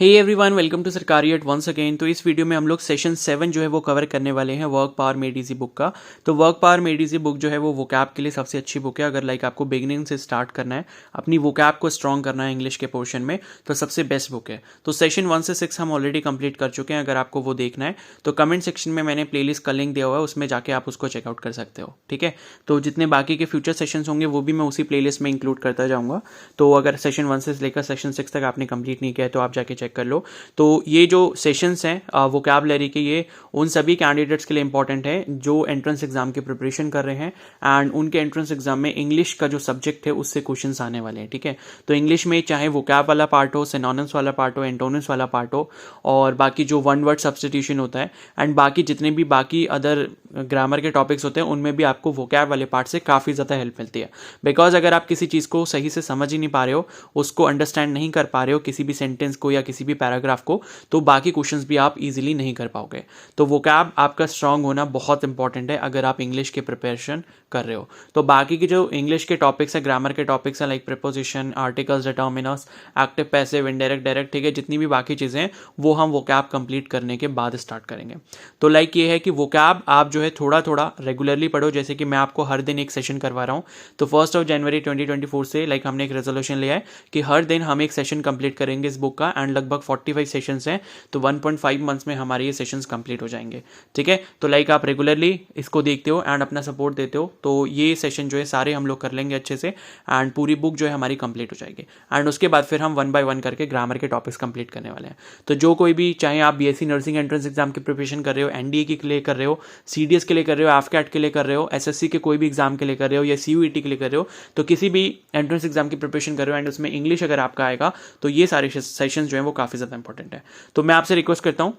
Hey everyone, welcome to सरकारी eight once again. तो इस वीडियो में हम लोग सेशन 7 जो है वो कवर करने वाले हैं work power made easy book का। तो work power made easy book जो है वो वोकैब के लिए सबसे अच्छी बुक है। अगर आपको बिगिनिंग से स्टार्ट करना है, अपनी वोकैब को स्ट्रॉन्ग करना है इंग्लिश के पोर्शन में, तो सबसे बेस्ट बुक है। तो सेशन 1 से 6 हम ऑलरेडी कंप्लीट कर चुके हैं। अगर आपको वो देखना है तो कमेंट सेक्शन में मैंने प्लेलिस्ट का लिंक दिया हुआ है, उसमें जाके आप उसको चेकआउट कर सकते हो। ठीक है, तो जितने बाकी के फ्यूचर सेशंस होंगे वो भी मैं उसी प्लेलिस्ट में इंक्लूड करता जाऊँगा। तो अगर सेशन 1 से लेकर सेशन 6 तक आपने कंप्लीट नहीं किया है तो आप जाके चेक कर लो। तो ये जो सेशंस हैं वोकैबुलरी के, ये उन सभी कैंडिडेट्स के लिए इंपॉर्टेंट है जो एंट्रेंस एग्जाम की प्रिपरेशन कर रहे हैं एंड उनके एंट्रेंस एग्जाम में इंग्लिश का जो सब्जेक्ट है उससे क्वेश्चंस आने वाले हैं। ठीक है, तो इंग्लिश में चाहे वोकैब वाला पार्ट हो, सिनोनिम्स वाला पार्ट हो, एंटोनिम्स वाला पार्ट हो, और बाकी जो वन वर्ड सब्स्टिट्यूशन होता है एंड बाकी जितने भी बाकी अदर ग्रामर के टॉपिक्स होते हैं उनमें भी आपको वोकैब वाले पार्ट से काफ़ी ज़्यादा हेल्प मिलती है। बिकॉज अगर आप किसी चीज़ को सही से समझ ही नहीं पा रहे हो, उसको अंडरस्टैंड नहीं कर पा रहे हो, किसी भी सेंटेंस को या किसी भी पैराग्राफ को, तो बाकी क्वेश्चंस भी आप इजीली नहीं कर पाओगे। तो वोकैब आपका स्ट्रांग होना बहुत इंपॉर्टेंट है अगर आप इंग्लिश के प्रिपरेशन कर रहे हो। तो बाकी के जो इंग्लिश के टॉपिक्स है, ग्रामर के टॉपिक्स हैं, like preposition, articles, determiners, active, passive, indirect, direct, ठीक है, जितनी भी बाकी चीज़ें हैं वो हम वोकैब कंप्लीट करने के बाद स्टार्ट करेंगे। तो लाइक ये है कि वोकैब आप जो है थोड़ा थोड़ा रेगुलरली पढ़ो। जैसे कि मैं आपको हर दिन एक सेशन करवा रहा हूँ। तो 1 जनवरी 2024 से लाइक हमने एक रेजोल्यूशन लिया है कि हर दिन हम एक सेशन कंप्लीट करेंगे इस बुक का, एंड लगभग 45 सेशंस हैं। तो 1.5 मंथ्स में हमारे ये सेशंस कंप्लीट हो जाएंगे। ठीक है, तो लाइक आप रेगुलरली इसको देखते हो एंड अपना सपोर्ट देते हो, तो ये सेशन जो है सारे हम लोग कर लेंगे अच्छे से, एंड पूरी बुक जो है हमारी कंप्लीट हो जाएगी। एंड उसके बाद फिर हम 1 बाय 1 करके ग्रामर के टॉपिक्स कंप्लीट करने वाले हैं। तो जो कोई भी, चाहे आप बीएससी नर्सिंग एंट्रेंस एग्जाम की प्रिपरेशन कर रहे हो, एनडीए के लिए कर रहे हो, सीडीएस के लिए कर रहे हो, एफकैट के लिए कर रहे हो, एसएससी के कोई भी एग्जाम के लिए कर रहे हो, या सीयूईटी के लिए कर रहे हो, तो किसी भी एंट्रेंस एग्जाम की प्रिपरेशन कर रहे हो एंड उसमें इंग्लिश अगर आपका आएगा तो ये सारे सेशंस जो है वो काफ़ी ज़्यादा इंपॉर्टेंट है। तो मैं आपसे रिक्वेस्ट करता हूँ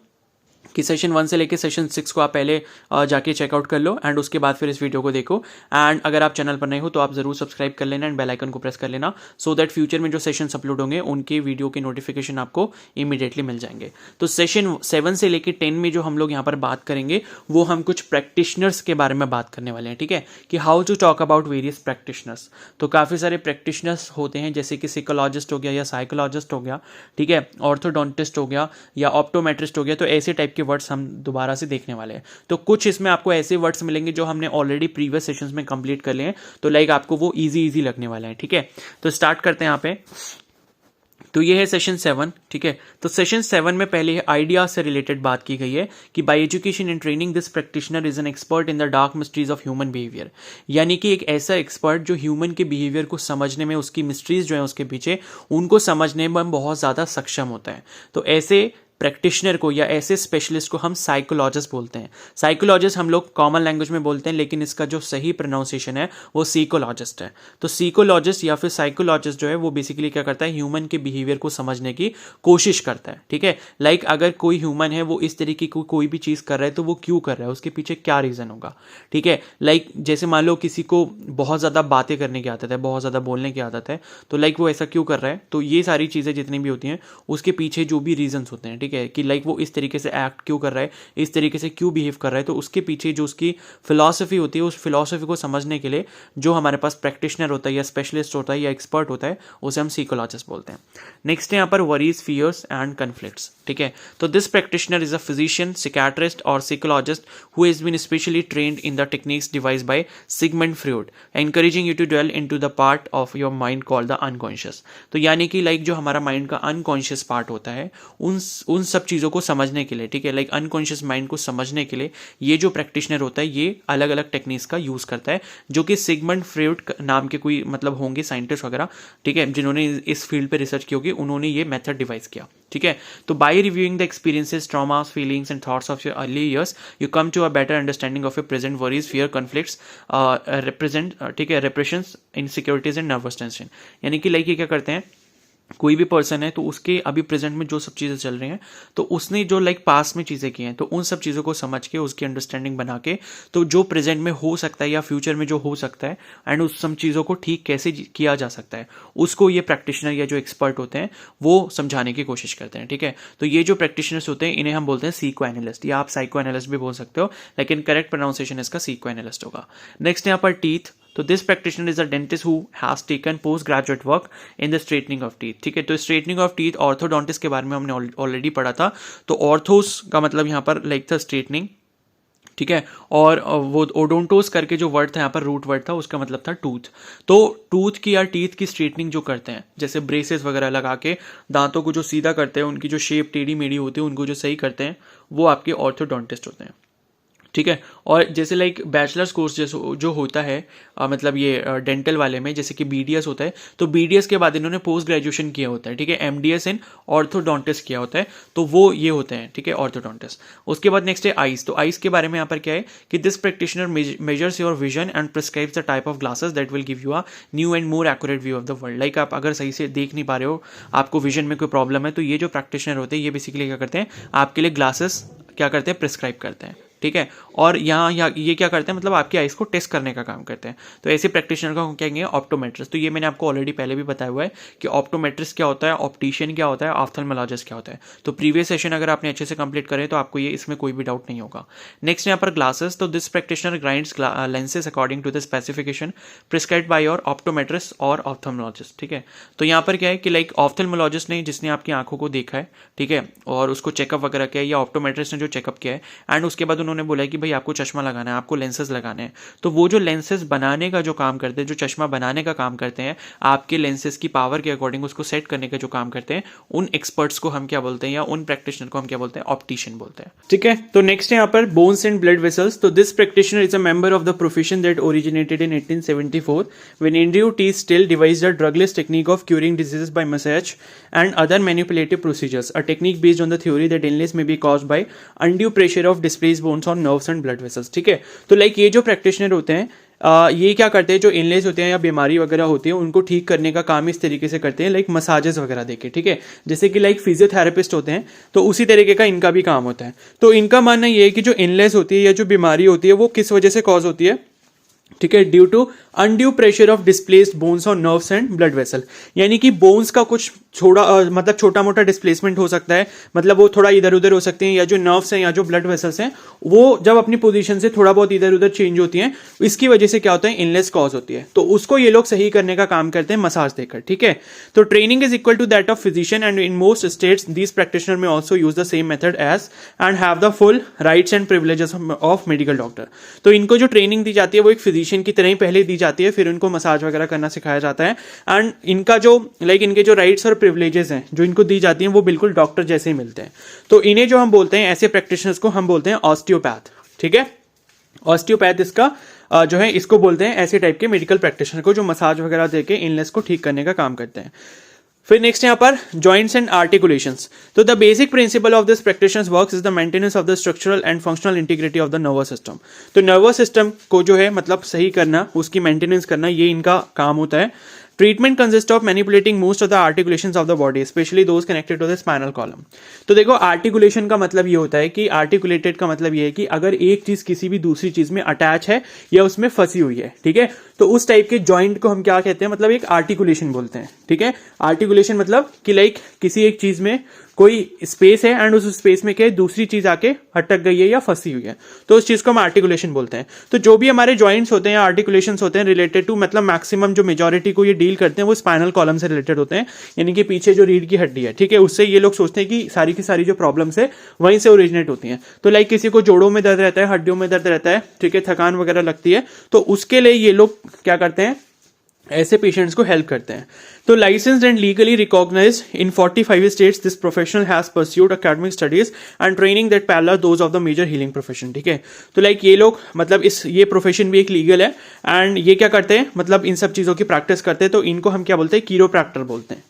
कि सेशन 1 से लेकर सेशन 6 को आप पहले जाके चेकआउट कर लो एंड उसके बाद फिर इस वीडियो को देखो। एंड अगर आप चैनल पर नए हो तो आप जरूर सब्सक्राइब कर लेना एंड बेल आइकन को प्रेस कर लेना, सो दैट फ्यूचर में जो सेशन अपलोड होंगे उनके वीडियो के नोटिफिकेशन आपको इमीडिएटली मिल जाएंगे। तो सेशन 7 से लेकर 10 में जो हम लोग यहाँ पर बात करेंगे वो हम कुछ प्रैक्टिशनर्स के बारे में बात करने वाले हैं। ठीक है, कि how to talk about various practitioners. तो काफ़ी सारे प्रैक्टिशनर्स होते हैं, जैसे कि साइकोलॉजिस्ट हो गया या साइकोलॉजिस्ट हो गया, ठीक है, ऑर्थोडोंटिस्ट हो गया या ऑप्टोमेट्रिस्ट हो गया। तो ऐसे टाइप के वर्ड्स हम दोबारा से देखने वाले हैं। तो कुछ इसमें आपको ऐसे वर्ड्स मिलेंगे जो हमने ऑलरेडी प्रीवियस सेशंस में कंप्लीट कर लिए हैं, तो लाइक आपको वो इजी लगने वाला है। ठीक है, तो स्टार्ट करते हैं यहाँ पे। तो ये है सेशन 7। ठीक है, तो सेशन 7 में पहले आइडिया से रिलेटेड बात की गई है कि bye education and training this practitioner is an expert in the dark mysteries of human behaviour. यानी कि एक ऐसा एक्सपर्ट जो ह्यूमन के बिहेवियर को समझने में, उसकी मिस्ट्रीज जो है उसके पीछे, उनको समझने में बहुत ज़्यादा सक्षम होता है। तो ऐसे प्रैक्टिशनर को या ऐसे स्पेशलिस्ट को हम साइकोलॉजिस्ट बोलते हैं। साइकोलॉजिस्ट हम लोग कॉमन लैंग्वेज में बोलते हैं, लेकिन इसका जो सही प्रोनाउंसिएशन है वो साइकोलॉजिस्ट है। तो साइकोलॉजिस्ट या फिर साइकोलॉजिस्ट जो है वो बेसिकली क्या करता है, ह्यूमन के बिहेवियर को समझने की कोशिश करता है। ठीक है, लाइक अगर कोई ह्यूमन है वो इस तरीके की कोई भी चीज़ कर रहा है तो वो क्यों कर रहा है, उसके पीछे क्या रीज़न होगा। ठीक है, लाइक जैसे मान लो किसी को बहुत ज़्यादा बातें करने की आदत है, बहुत ज़्यादा बोलने की आदत है, तो लाइक वो ऐसा क्यों कर रहा है। तो ये सारी चीज़ें जितनी भी होती हैं उसके पीछे जो भी रीजंस होते हैं, ठीक है, कि लाइक वो इस तरीके से एक्ट क्यों कर रहा है, इस तरीके से क्यों बिहेव कर रहा है, तो उसके पीछे जो उसकी फिलॉसफी होती है, उस फिलॉसफी को समझने के लिए जो हमारे पास प्रैक्टिशनर होता है या स्पेशलिस्ट होता है या एक्सपर्ट होता है, उसे हम साइकोलॉजिस्ट बोलते हैं। नेक्स्ट है यहाँ पर वरीज, फियर्स एंड कन्फ्लिक्ट्स। ठीक है, तो this practitioner is a physician, psychiatrist और psychologist who has been specially trained in the techniques devised by Sigmund Freud, encouraging you to dwell into the part of your mind called the unconscious. तो यानी कि like जो हमारा mind का unconscious part होता है, उन सब चीज़ों को समझने के लिए, ठीक है, लाइक अनकॉन्शियस माइंड को समझने के लिए ये जो प्रैक्टिशनर होता है ये अलग अलग टेक्निक्स का यूज़ करता है, जो कि सिगमंड फ्रॉइड नाम के कोई मतलब होंगे साइंटिस्ट वगैरह, ठीक है, जिन्होंने इस फील्ड पे रिसर्च की होगी, उन्होंने ये मेथड डिवाइस किया। ठीक है, तो by reviewing the experiences, traumas, feelings and thoughts of your early years you come to a better understanding of your present worries, fear, conflicts, represent, ठीक है, repressions, insecurities and nervous tension. यानी कि like ये क्या करते हैं, कोई भी पर्सन है तो उसके अभी प्रेजेंट में जो सब चीज़ें चल रही हैं, तो उसने जो लाइक पास्ट में चीज़ें की हैं, तो उन सब चीज़ों को समझ के उसकी अंडरस्टैंडिंग बना के, तो जो प्रेजेंट में हो सकता है या फ्यूचर में जो हो सकता है एंड उस सब चीज़ों को ठीक कैसे किया जा सकता है, उसको ये प्रैक्टिशनर या जो एक्सपर्ट होते हैं वो समझाने की कोशिश करते हैं। ठीक है, तो ये जो प्रैक्टिशनर्स होते हैं इन्हें हम बोलते हैं साइको एनालिस्ट, या आप साइको एनालिस्ट भी बोल सकते हो, लेकिन करेक्ट प्रोनाउंसिएशन इसका साइको एनालिस्ट होगा। नेक्स्ट यहाँ पर टीथ। तो this practitioner is a dentist who has taken post graduate work in the straightening of teeth. ठीक है, तो स्ट्रेटनिंग ऑफ टीथ ऑर्थोडोंटिस्ट के बारे में हमने ऑलरेडी पढ़ा था। तो ऑर्थोस का मतलब यहाँ पर लाइक था स्ट्रेटनिंग, ठीक है, और वो ओडोंटोस करके जो वर्ड था यहाँ पर रूट वर्ड था, उसका मतलब था टूथ। तो टूथ की या टीथ की स्ट्रेटनिंग जो करते हैं, जैसे ब्रेसेस वगैरह लगा के दांतों को जो सीधा करते हैं, उनकी जो शेप टेढ़ी मेढ़ी होती है उनको जो सही करते हैं, वो आपके ऑर्थोडोंटिस्ट होते हैं। ठीक है, और जैसे लाइक बैचलर्स कोर्स जैसे जो होता है मतलब ये डेंटल वाले में, जैसे कि BDS होता है, तो BDS के बाद इन्होंने पोस्ट ग्रेजुएशन किया होता है। ठीक है, MDS इन ऑर्थोडोंटिस्ट किया होता है, तो वो ये होते हैं। ठीक है, ऑर्थोडोंटिस्ट। उसके बाद नेक्स्ट है आइज। तो आइज के बारे में यहाँ पर क्या है कि this practitioner measures your vision and prescribes the type of glasses that will give you a new and more accurate view of the world. Like आप अगर सही से देख नहीं पा रहे हो, आपको विजन में कोई प्रॉब्लम है, तो ये जो प्रैक्टिशनर होते हैं ये बेसिकली क्या करते हैं, आपके लिए ग्लासेस क्या करते हैं, प्रिस्क्राइब करते हैं। ठीक है, और यहाँ ये क्या करते हैं, मतलब आपकी आइज को टेस्ट करने का काम करते हैं। तो ऐसे प्रैक्टिशनर को क्या कहेंगे, ऑप्टोमेट्रिस्ट। तो ये मैंने आपको ऑलरेडी पहले भी बताया हुआ है कि ऑप्टोमेट्रिस्ट क्या होता है, ऑप्टिशियन क्या होता है, ऑफ्थल्मोलॉजिस्ट क्या होता है। तो प्रीवियस सेशन अगर आपने अच्छे से कंप्लीट करें तो आपको ये इसमें कोई भी डाउट नहीं होगा। नेक्स्ट यहाँ पर ग्लासेस। तो this practitioner grinds lenses according to the specification prescribed by your optometrist और ऑप्थल्मोलॉजिस्ट। ठीक है, तो यहाँ पर क्या है कि लाइक ऑप्थल्मोलॉजिस्ट ने जिसने आपकी आंखों को देखा है, ठीक है, और उसको चेकअप वगैरह किया, या ऑप्टोमेट्रिस्ट ने जो चेकअप किया है, एंड उसके बाद उन्होंने बोला कि भाई आपको चश्मा लगाना है, आपको लेंसेज लगाने हैं। तो वो जो लेंसेज बनाने का जो काम करते हैं, जो चश्मा बनाने का काम करते हैं, आपके लेंसेज की पावर के अकॉर्डिंग उसको सेट करने का जो काम करते हैं, उन एक्सपर्ट्स को हम क्या बोलते हैं, या उन प्रैक्टिशनर को हम क्या बोलते हैं, ऑप्टिशियन बोलते हैं। ठीक है, तो नेक्स्ट है यहाँ पर बोन्स एंड ब्लड वेसल्स। तो this practitioner is a member of the profession that originated in 1874 when Andrew T still devised a drugless technique of curing diseases by massage and other manipulative procedures, a technique based on the theory that illness may be caused by undue pressure of displaced bones on nerves and blood vessels। ठीक है, तो like ये जो practitioner होते हैं ये क्या करते हैं, जो इनलेस होते हैं या बीमारी वगैरह होती है उनको ठीक करने का काम इस तरीके से करते हैं, लाइक मसाजेस वगैरह देके। ठीक है, जैसे कि लाइक फिजियोथेरेपिस्ट होते हैं, तो उसी तरीके का इनका भी काम होता है। तो इनका मानना ये है कि जो इनलेस होती है या जो बीमारी होती है वो किस वजह से कॉज होती है, ठीक है, due to undue pressure of displaced bones on nerves and blood vessel. यानी कि बोन्स का कुछ मतलब छोटा मोटा डिस्प्लेसमेंट हो सकता है, मतलब वो थोड़ा इधर उधर हो सकते हैं, या जो नर्व्स हैं या जो ब्लड वेसल्स हैं वो जब अपनी पोजीशन से थोड़ा बहुत इधर उधर चेंज होती हैं, इसकी वजह से क्या होता है, इनलेस कॉज होती है। तो उसको ये लोग सही करने का काम करते हैं मसाज देकर। ठीक है, तो training is equal to that of physician and in most states this practitioner may also use the same method as and have the full rights and privileges of medical doctor. तो इनको जो training दी जाती है वो एक physician की तरह ही पहले दी जाती है, फिर उनको मसाज वगैरह करना सिखाया जाता है, एंड इनका जो लाइक इनके जो राइट्स और प्रिविलेजेस हैं जो इनको दी जाती हैं वो बिल्कुल डॉक्टर जैसे ही मिलते हैं। तो इन्हें जो हम बोलते हैं, ऐसे प्रैक्टिशनर्स को हम बोलते हैं ऑस्टियोपैथ। ठीक है, ऑस्टियोपैथ इसका जो है इसको बोलते हैं, ऐसे टाइप के मेडिकल प्रैक्टिशनर को जो मसाज वगैरह देके इलनेस को ठीक करने का काम करते हैं। फिर नेक्स्ट यहाँ पर जॉइंट्स एंड आर्टिकुलेशंस। तो the basic principle of this practitioners works is the maintenance of the structural and functional integrity of the nervous system. तो नर्वस सिस्टम को जो है मतलब सही करना, उसकी मेंटेनेंस करना, ये इनका काम होता है। Treatment consist of manipulating most of the articulations of the body, specially those connected to the spinal column. तो देखो, आर्टिकुलेशन का मतलब ये होता है कि आर्टिकुलेटेड का मतलब ये है कि अगर एक चीज किसी भी दूसरी चीज में अटैच है या उसमें फंसी हुई है, ठीक है, तो उस टाइप के जॉइंट को हम क्या कहते हैं, मतलब एक आर्टिकुलेशन बोलते हैं। ठीक है, आर्टिकुलेशन मतलब कि लाइक किसी एक चीज में कोई स्पेस है एंड उस स्पेस में क्या दूसरी चीज आके अटक गई है या फंसी हुई है, तो उस चीज को हम आर्टिकुलेशन बोलते हैं। तो जो भी हमारे जॉइंट्स होते हैं या आर्टिकुलेशंस होते हैं रिलेटेड टू, मतलब मैक्सिमम जो मेजॉरिटी को ये डील करते हैं वो स्पाइनल कॉलम से रिलेटेड होते हैं, यानी कि पीछे जो रीढ़ की हड्डी है, ठीक है, उससे ये लोग सोचते हैं कि सारी की सारी जो प्रॉब्लम्स है वहीं से ओरिजिनेट होती हैं। तो लाइक किसी को जोड़ों में दर्द रहता है, हड्डियों में दर्द रहता है, ठीक है, थकान वगैरह लगती है, तो उसके लिए ये लोग क्या करते हैं, ऐसे पेशेंट्स को हेल्प करते हैं। तो licensed and legally recognised in 45 states, this professional has pursued academic studies and training that parallel those of the major healing profession. ठीक है, तो लाइक ये लोग मतलब ये प्रोफेशन भी एक लीगल है, एंड ये क्या करते हैं, मतलब इन सब चीजों की प्रैक्टिस करते हैं। तो इनको हम क्या बोलते हैं, कीरोप्रैक्टर बोलते हैं।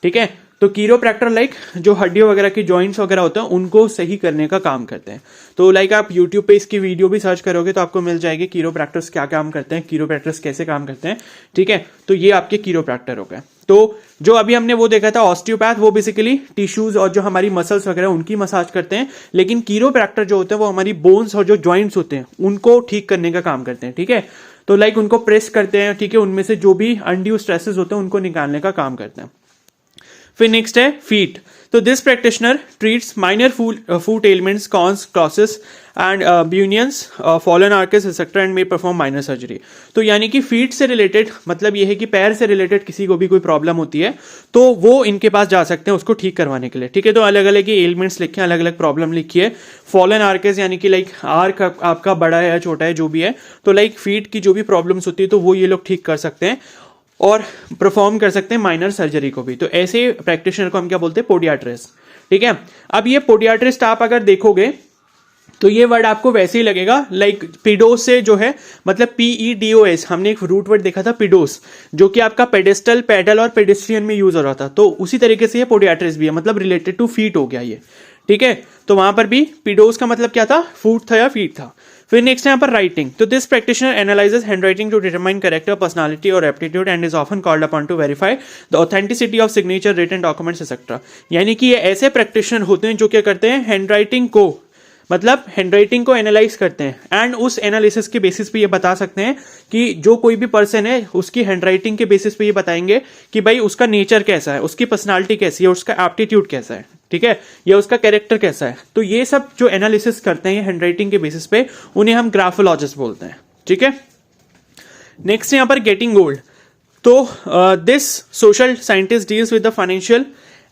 ठीक है, तो कीरोप्रैक्टर लाइक जो हड्डियों वगैरह की जॉइंट्स वगैरह होते हैं उनको सही करने का काम करते हैं। तो लाइक आप यूट्यूब पे इसकी वीडियो भी सर्च करोगे तो आपको मिल जाएगी कीरोप्रैक्टर्स क्या काम करते हैं, कीरोप्रैक्टर्स कैसे काम करते हैं। ठीक है, तो ये आपके कीरोप्रैक्टर हो गए। तो जो अभी हमने वो देखा था ऑस्टियोपैथ, वो बेसिकली टिश्यूज और जो हमारी मसल्स वगैरह उनकी मसाज करते हैं, लेकिन कीरोप्रैक्टर जो होते हैं वो हमारी बोन्स और जो जॉइंट्स होते हैं उनको ठीक करने का काम करते हैं। ठीक है, तो लाइक उनको प्रेस करते हैं, ठीक है, उनमें से जो भी अनड्यू स्ट्रेसेस होते हैं उनको निकालने का काम करते हैं। फिर नेक्स्ट है फीट। तो this practitioner treats minor foot ailments, corns, crosses and bunions, fallen arches etcetera and may perform minor surgery. तो यानी कि फीट से रिलेटेड मतलब ये है कि पैर से रिलेटेड किसी को भी कोई प्रॉब्लम होती है तो वो इनके पास जा सकते हैं उसको ठीक करवाने के लिए, ठीक है। तो अलग अलग ही एलिमेंट्स लिखे हैं, अलग अलग प्रॉब्लम लिखी है। फॉलन आर्कस यानी कि लाइक आर्क आपका बड़ा है या छोटा है जो भी है, तो लाइक फीट की जो भी प्रॉब्लम्स होती है तो वो ये लोग ठीक कर सकते हैं और परफॉर्म कर सकते हैं माइनर सर्जरी को भी। तो ऐसे प्रैक्टिशनर को हम क्या बोलते हैं, पोडियाट्रिस्ट, ठीक है। अब ये पोडियाट्रिस्ट आप अगर देखोगे तो ये वर्ड आपको वैसे ही लगेगा लाइक पिडोस से जो है, मतलब PEDOS, हमने एक रूट वर्ड देखा था पिडोस, जो कि आपका पेडेस्टल, पेडल और पेडेस्ट्रियन में यूज हो रहा था। तो उसी तरीके से ये पोडियाट्रिस्ट भी है, मतलब रिलेटेड टू फीट हो गया ये, ठीक है। तो वहां पर भी पिडोस का मतलब क्या था, फूट था या फीट था। फिर नेक्स्ट यहाँ पर राइटिंग। तो this practitioner analyses handwriting to determine character, personality और aptitude and is often called upon to verify the authenticity of signature, written documents etcetera. यानी कि ये ऐसे प्रैक्टिशनर होते हैं जो क्या करते हैं, हैंडराइटिंग को, मतलब हैंडराइटिंग को एनालाइज करते हैं एंड उस एनालिसिस के बेसिस पे ये बता सकते हैं कि जो कोई भी पर्सन है उसकी हैंडराइटिंग के बेसिस पे ये बताएंगे कि भाई उसका नेचर कैसा है, उसकी पर्सनालिटी कैसी है, उसका एप्टीट्यूड कैसा है, ठीक है, या उसका कैरेक्टर कैसा है। तो ये सब जो एनालिसिस करते हैं हैंडराइटिंग के बेसिस पे, उन्हें हम ग्राफोलॉजिस्ट बोलते हैं, ठीक है। नेक्स्ट यहाँ पर गेटिंग ओल्ड। तो this social scientist deals with the financial,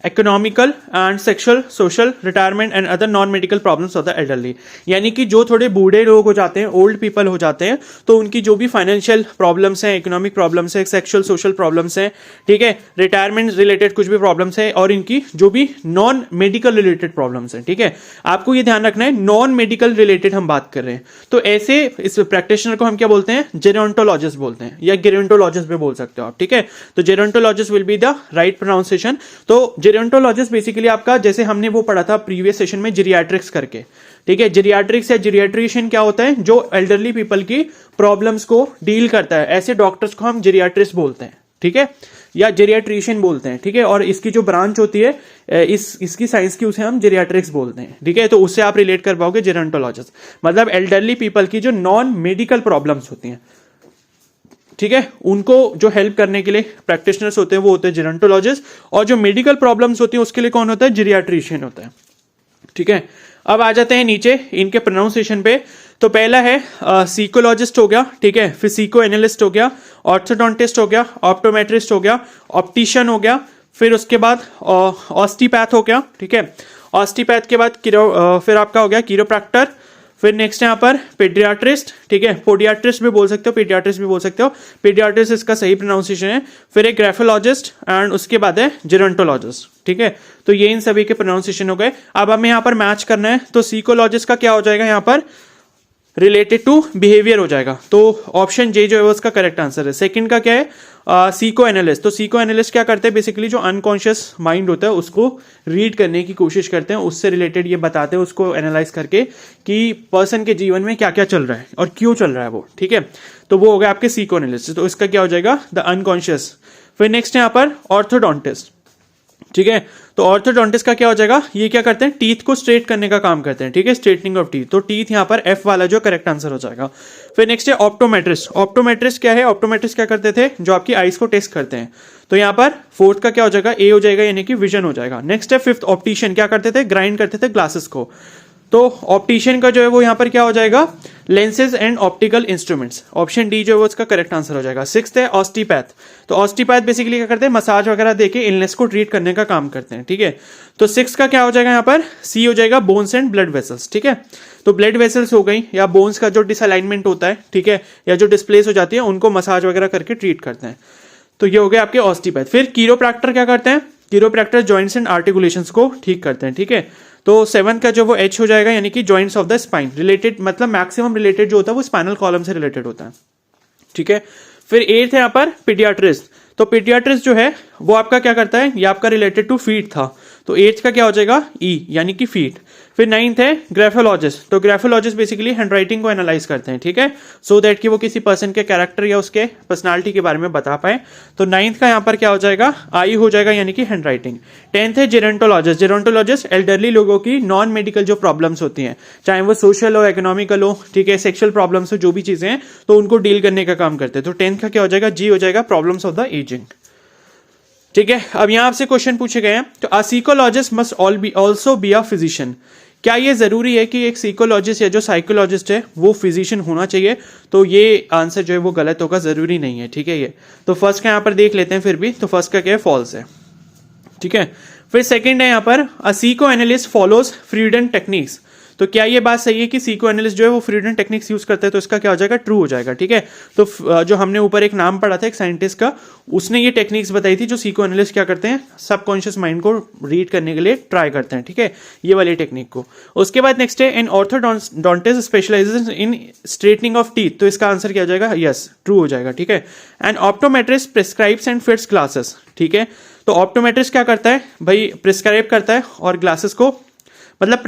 economical and sexual, social, retirement and other non medical problems of the elderly. यानी कि जो थोड़े बूढ़े लोग हो जाते हैं, ओल्ड पीपल हो जाते हैं, तो उनकी जो भी फाइनेंशियल प्रॉब्लम्स हैं, इकोनॉमिक प्रॉब्लम्स है, सेक्सुअल सोशल प्रॉब्लम्स हैं, ठीक है, रिटायरमेंट रिलेटेड कुछ भी प्रॉब्लम्स है, और इनकी जो भी नॉन मेडिकल रिलेटेड प्रॉब्लम्स हैं, ठीक है। आपको ये ध्यान रखना है नॉन मेडिकल रिलेटेड हम बात कर रहे हैं। तो ऐसे इस प्रैक्टिशनर को हम क्या बोलते हैं, जेरोंटोलॉजिस्ट बोलते हैं, या गेरोंटोलॉजिस्ट भी बोल सकते हो आप, ठीक है। तो gerontologist will be the right pronunciation. तो जेरोंटोलॉजिस्ट बेसिकली आपका, जैसे हमने वो पढ़ा था प्रीवियस सेशन में जीरियाट्रिक्स करके, ठीक है। जीरियाट्रिक्स या जीरियाट्रिशियन क्या होता है, जो एल्डरली पीपल की प्रॉब्लम्स को डील करता है, ऐसे डॉक्टर्स को हम जीरियाट्रिस्ट बोलते हैं, ठीक है, या जीरियाट्रिशियन बोलते हैं, ठीक है। और इसकी जो ब्रांच होती है इसकी साइंस की, उसे हम जीरियाट्रिक्स बोलते हैं, ठीक है। तो उससे आप रिलेट कर पाओगे जेरोंटोलॉजिस्ट, मतलब एल्डरली पीपल की जो नॉन मेडिकल प्रॉब्लम्स होती हैं, ठीक है, उनको जो हेल्प करने के लिए प्रैक्टिशनर्स होते हैं वो होते हैं जेरोंटोलॉजिस्ट, और जो मेडिकल प्रॉब्लम्स होती हैं उसके लिए कौन होता है, जीरियाट्रिशियन होता है, ठीक है। अब आ जाते हैं नीचे इनके प्रोनाउंसिएशन पे। तो पहला है सीकोलॉजिस्ट हो गया, ठीक है, फिर सीको एनालिस्ट हो गया, ऑर्थोडोंटिस्ट हो गया, ऑप्टोमेट्रिस्ट हो गया, ऑप्टिशियन हो गया, फिर उसके बाद ऑस्टिपैथ हो गया, ठीक है। ऑस्टिपैथ के बाद फिर आपका हो गया कीरोप्रैक्टर, फिर नेक्स्ट यहाँ पर पेडियाट्रिस्ट, ठीक है, पोडियाट्रिस्ट भी बोल सकते हो, पेडियाट्रिस्ट भी बोल सकते हो, पेडियाट्रिस्ट इसका सही प्रोनाउंसिएशन है। फिर एक ग्राफोलॉजिस्ट एंड उसके बाद है जेरोंटोलॉजिस्ट, ठीक है। तो ये इन सभी के प्रोनाउंसिएशन हो गए। अब हमें यहाँ पर मैच करना है, तो सीकोलॉजिस्ट का क्या हो जाएगा यहाँ पर, रिलेटेड टू बिहेवियर हो जाएगा। तो ऑप्शन जे जो है वो उसका करेक्ट आंसर है। सेकंड का क्या है, सीको एनालिस्ट। तो सीको एनालिस्ट क्या करते हैं, बेसिकली जो अनकॉन्शियस माइंड होता है उसको रीड करने की कोशिश करते हैं, उससे रिलेटेड ये बताते हैं उसको एनालाइज करके कि पर्सन के जीवन में क्या क्या चल रहा है और क्यों चल रहा है वो, ठीक है। तो वो हो गया आपके सीको एनालिस्ट। तो इसका क्या हो जाएगा, द अनकॉन्शियस। फिर नेक्स्ट यहाँ पर ऑर्थोडोंटिस्ट, ठीक है। तो ऑर्थोडोंटिस्ट का क्या हो जाएगा, ये क्या करते हैं, टीथ को स्ट्रेट करने का काम करते हैं, ठीक है, स्ट्रेटनिंग ऑफ टीथ। तो टीथ यहाँ पर एफ वाला जो करेक्ट आंसर हो जाएगा। फिर नेक्स्ट है ऑप्टोमेट्रिस्ट। ऑप्टोमेट्रिस्ट क्या है, ऑप्टोमेट्रिस्ट क्या करते थे, जो आपकी आइज को टेस्ट करते हैं। तो यहाँ पर फोर्थ का क्या हो जाएगा, ए हो जाएगा, यानी कि विजन हो जाएगा। नेक्स्ट है फिफ्थ, ऑप्टिशियन क्या करते थे, ग्राइंड करते थे ग्लासेस को। तो ऑप्टिशियन का जो है वो यहाँ पर क्या हो जाएगा, lenses and optical instruments. Option D जो है वो इसका करेक्ट आंसर हो जाएगा। सिक्स्थ है ऑस्टिपैथ। तो ऑस्टिपैथ बेसिकली क्या करते हैं, मसाज वगैरह देके इलनेस को ट्रीट करने का काम करते हैं, ठीक है। तो सिक्स का क्या हो जाएगा यहाँ पर, सी हो जाएगा, बोन्स एंड ब्लड वेसल्स, ठीक है। तो ब्लड वेसल्स हो गई, या बोन्स का जो डिसअलाइनमेंट होता है, ठीक है, या जो डिस्प्लेस हो जाती है, उनको मसाज वगैरह करके ट्रीट करते हैं। तो ये हो गए आपके ऑस्टिपैथ। फिर कीरोप्रैक्टर क्या करते हैं, कीरोप्रैक्टर जॉइंट्स एंड आर्टिकुलेशंस को ठीक करते हैं, ठीक है। तो सेवन का जो वो एच हो जाएगा, यानी कि joints of the spine, related मतलब मैक्सिमम रिलेटेड जो होता है वो स्पाइनल कॉलम से रिलेटेड होता है, ठीक है। फिर एट्थ है यहाँ पर पीडियाट्रिस्ट। तो पीडियाट्रिस्ट जो है वो आपका क्या करता है, ये आपका रिलेटेड टू फीट था, तो एट्थ का क्या हो जाएगा, ई, यानी कि फीट। फिर नाइन्थ है ग्राफोलॉजिस्ट। तो ग्राफोलॉजिस्ट बेसिकली हैंडराइटिंग को एनालाइज करते हैं, ठीक है, सो दैट कि वो किसी पर्सन के कैरेक्टर या उसके पर्सनालिटी के बारे में बता पाए। तो नाइन्थ का यहाँ पर क्या हो जाएगा, आई हो जाएगा, यानी कि हैंडराइटिंग। टेंथ है जेरोंटोलॉजिस्ट। जेरोंटोलॉजिस्ट एल्डरली लोगों की नॉन मेडिकल जो प्रॉब्लम्स होती हैं, चाहे वो सोशल हो, इकोनॉमिकल हो, ठीक है, सेक्सुअल प्रॉब्लम्स हो, जो भी चीजें हैं, तो उनको डील करने का काम करते हैं। तो टेंथ का क्या हो जाएगा, जी हो जाएगा, प्रॉब्लम्स ऑफ द एजिंग। ठीक है, अब यहाँ आपसे क्वेश्चन पूछे गए हैं, तो a psychologist must also be a physician. क्या ये जरूरी है कि एक साइकोलॉजिस्ट या जो साइकोलॉजिस्ट है वो फिजिशियन होना चाहिए? तो ये आंसर जो है वो गलत होगा, जरूरी नहीं है। ठीक है, ये तो फर्स्ट का यहाँ पर देख लेते हैं फिर भी, तो फर्स्ट का क्या है, फॉल्स है। ठीक है, फिर सेकंड है यहाँ पर a psycho analyst follows Freudian techniques. तो क्या ये बात सही है कि साइको एनालिस्ट जो है वो फ्रीडन टेक्निक्स यूज करता है? तो इसका क्या हो जाएगा, ट्रू हो जाएगा। ठीक है, तो जो हमने ऊपर एक नाम पढ़ा था एक साइंटिस्ट का, उसने ये टेक्निक्स बताई थी जो साइको एनालिस्ट क्या करते हैं, सबकॉन्शियस माइंड को रीड करने के लिए ट्राई करते हैं। ठीक है, ये वाली टेक्निक को। उसके बाद नेक्स्ट है an orthodontist specialises in straightening of teeth. तो इसका आंसर क्या हो जाएगा, यस, ट्रू हो जाएगा। ठीक है, and optometrist prescribes and fits glasses. ठीक है, तो ऑप्टोमेट्रिस्ट क्या करता है भाई, प्रिस्क्राइब करता है और ग्लासेस को मतलब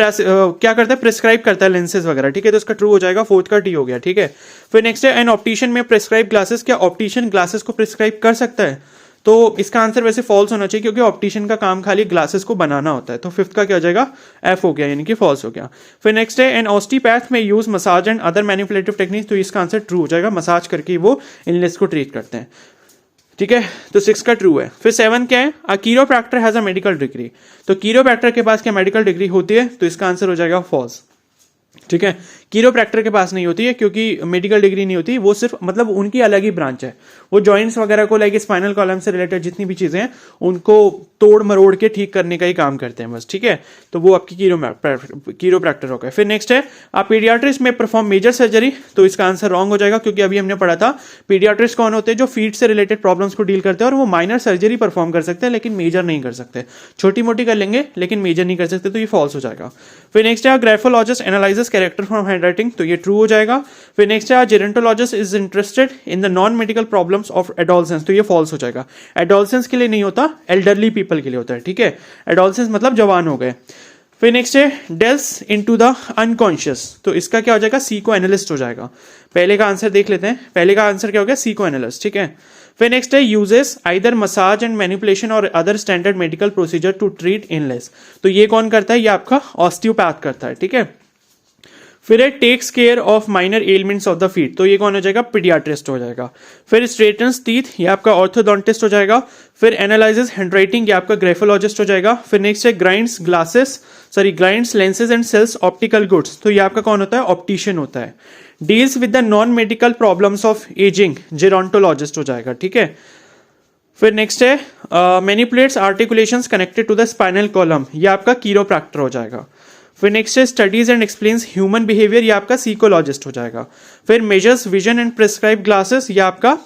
क्या करता है, प्रिस्क्राइब करता है लेंसेज वगैरह। ठीक है, तो इसका ट्रू हो जाएगा, फोर्थ का टी हो गया। ठीक है, फिर नेक्स्ट है एन ऑप्टिशियन में प्रिस्क्राइब ग्लासेस। क्या ऑप्टिशियन ग्लासेस को प्रिस्क्राइब कर सकता है? तो इसका आंसर वैसे फॉल्स होना चाहिए, क्योंकि ऑप्टिशियन का काम खाली ग्लासेस को बनाना होता है। तो फिफ्थ का क्या हो जाएगा, एफ हो गया, यानी कि फॉल्स हो गया। फिर नेक्स्ट है एन ऑस्टियोपैथ में use massage and other manipulative techniques. तो इसका आंसर ट्रू हो जाएगा, मसाज करके वो इलनेस को ट्रीट करते हैं। ठीक है, तो 6 का ट्रू है। फिर 7 क्या है, अ कीरोप्रैक्टर हैज अ मेडिकल डिग्री। तो कीरोप्रैक्टर के पास क्या मेडिकल डिग्री होती है? तो इसका आंसर हो जाएगा फॉल्स। ठीक है, कीरोप्रैक्टर के पास नहीं होती है, क्योंकि मेडिकल डिग्री नहीं होती, वो सिर्फ मतलब उनकी अलग ही ब्रांच है। वो जॉइंट्स वगैरह को लाइक स्पाइनल कॉलम से रिलेटेड जितनी भी चीजें हैं उनको तोड़ मरोड़ के ठीक करने का ही काम करते हैं बस। ठीक है, तो वो आपकी कीरोप्रैक्टर हो गए। फिर नेक्स्ट है आप पीडियाट्रिस्ट में परफॉर्म मेजर सर्जरी। तो इसका आंसर रॉन्ग हो जाएगा, क्योंकि अभी हमने पढ़ा था पीडियाट्रिस्ट कौन होते हैं, जो फीट से रिलेटेड प्रॉब्लम्स को डील करते हैं और वो माइनर सर्जरी परफॉर्म कर सकते हैं लेकिन मेजर नहीं कर सकते। छोटी मोटी कर लेंगे लेकिन मेजर नहीं कर सकते, तो ये फॉल्स हो जाएगा। फिर नेक्स्ट है graphologist analyses character from handwriting. तो ये ट्रू हो जाएगा। फिर नेक्स्ट है gerontologist is interested in the non medical problems of adolescence. तो ये फॉल्स हो जाएगा, एडोलसेंस के लिए नहीं होता, एल्डरली पीपल के लिए होता है। ठीक है, एडोलसेंस मतलब जवान हो गए। फिर नेक्स्ट है डेल्स इनटू द अनकॉन्शियस। तो इसका क्या हो जाएगा, साइको एनालिस्ट हो जाएगा। पहले का आंसर देख लेते हैं, पहले का आंसर क्या हो गया, साइको एनालिस्ट। ठीक है, फिर नेक्स्ट है uses either massage and manipulation और other standard medical procedure to treat illness. तो ये कौन करता है, ये आपका ऑस्टियोपैथ करता है। ठीक है, फिर है takes care of minor elements of the feet. तो ये कौन हो जाएगा, पीडियाट्रिस्ट हो जाएगा। फिर स्ट्रेटन्स टीथ, ये आपका ऑर्थोडोंटिस्ट हो जाएगा। फिर एनालाइजेस हैंडराइटिंग, ये आपका ग्राफोलॉजिस्ट हो जाएगा। फिर नेक्स्ट है grinds lenses and sells optical goods. तो ये आपका कौन होता है, ऑप्टिशियन होता है। Deals with the non medical problems of ageing, gerontologist हो जाएगा। ठीक है, फिर नेक्स्ट है manipulates articulations connected to the spinal column, ये आपका कीरोप्रैक्टर हो जाएगा। फिर नेक्स्ट है studies and explains human behaviour, ये आपका साइकोलॉजिस्ट हो जाएगा। फिर measures vision and prescribe glasses, ये आपका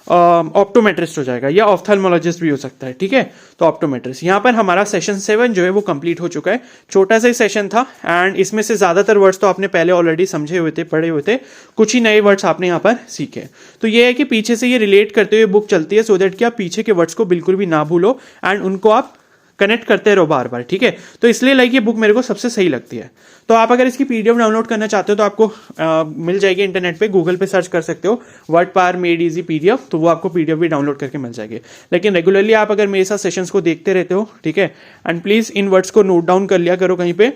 ऑप्टोमेट्रिस्ट हो जाएगा, या ऑफ्थेल्मोलॉजिस्ट भी हो सकता है। ठीक है, तो ऑप्टोमेट्रिस्ट। यहाँ पर हमारा सेशन 7 जो है वो कंप्लीट हो चुका है। छोटा सा ही सेशन था एंड इसमें से ज्यादातर वर्ड्स तो आपने पहले ऑलरेडी समझे हुए थे, पढ़े हुए थे, कुछ ही नए वर्ड्स आपने यहाँ पर सीखे। तो ये है कि पीछे से ये रिलेट करते हुए बुक चलती है, सो दैट कि आप पीछे के वर्ड्स को बिल्कुल भी ना भूलो एंड उनको आप कनेक्ट करते रहो बार बार। ठीक है, तो इसलिए लाइक ये बुक मेरे को सबसे सही लगती है। तो आप अगर इसकी पीडीएफ डाउनलोड करना चाहते हो तो आपको मिल जाएगी इंटरनेट पे, गूगल पे सर्च कर सकते हो word power made easy PDF, तो वो आपको पीडीएफ भी डाउनलोड करके मिल जाएगी। लेकिन रेगुलरली आप अगर मेरे साथ सेशंस को देखते रहते हो, ठीक है, एंड प्लीज इन वर्ड्स को नोट डाउन कर लिया करो कहीं पे,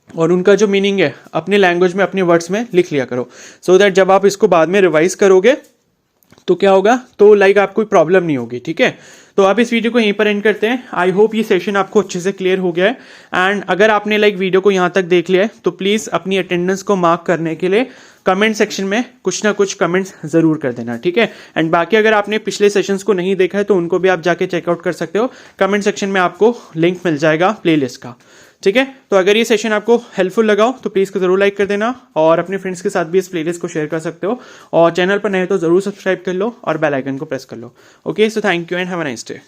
और उनका जो मीनिंग है अपने लैंग्वेज में अपने वर्ड्स में लिख लिया करो, सो दैट जब आप इसको बाद में रिवाइज करोगे तो क्या होगा, तो लाइक आपको कोई प्रॉब्लम नहीं होगी। ठीक है, तो आप इस वीडियो को यहीं पर एंड करते हैं। आई होप ये सेशन आपको अच्छे से क्लियर हो गया है। एंड अगर आपने लाइक वीडियो को यहाँ तक देख लिया है तो प्लीज अपनी अटेंडेंस को मार्क करने के लिए कमेंट सेक्शन में कुछ ना कुछ कमेंट्स जरूर कर देना। ठीक है, एंड बाकी अगर आपने पिछले सेशंस को नहीं देखा है तो उनको भी आप जाके चेकआउट कर सकते हो, कमेंट सेक्शन में आपको लिंक मिल जाएगा प्लेलिस्ट का। ठीक है, तो अगर ये सेशन आपको हेल्पफुल लगा हो तो प्लीज को जरूर लाइक कर देना और अपने फ्रेंड्स के साथ भी इस प्लेलिस्ट को शेयर कर सकते हो, और चैनल पर नए तो जरूर सब्सक्राइब कर लो और बेल आइकन को प्रेस कर लो। Okay, so thank you and have a nice day.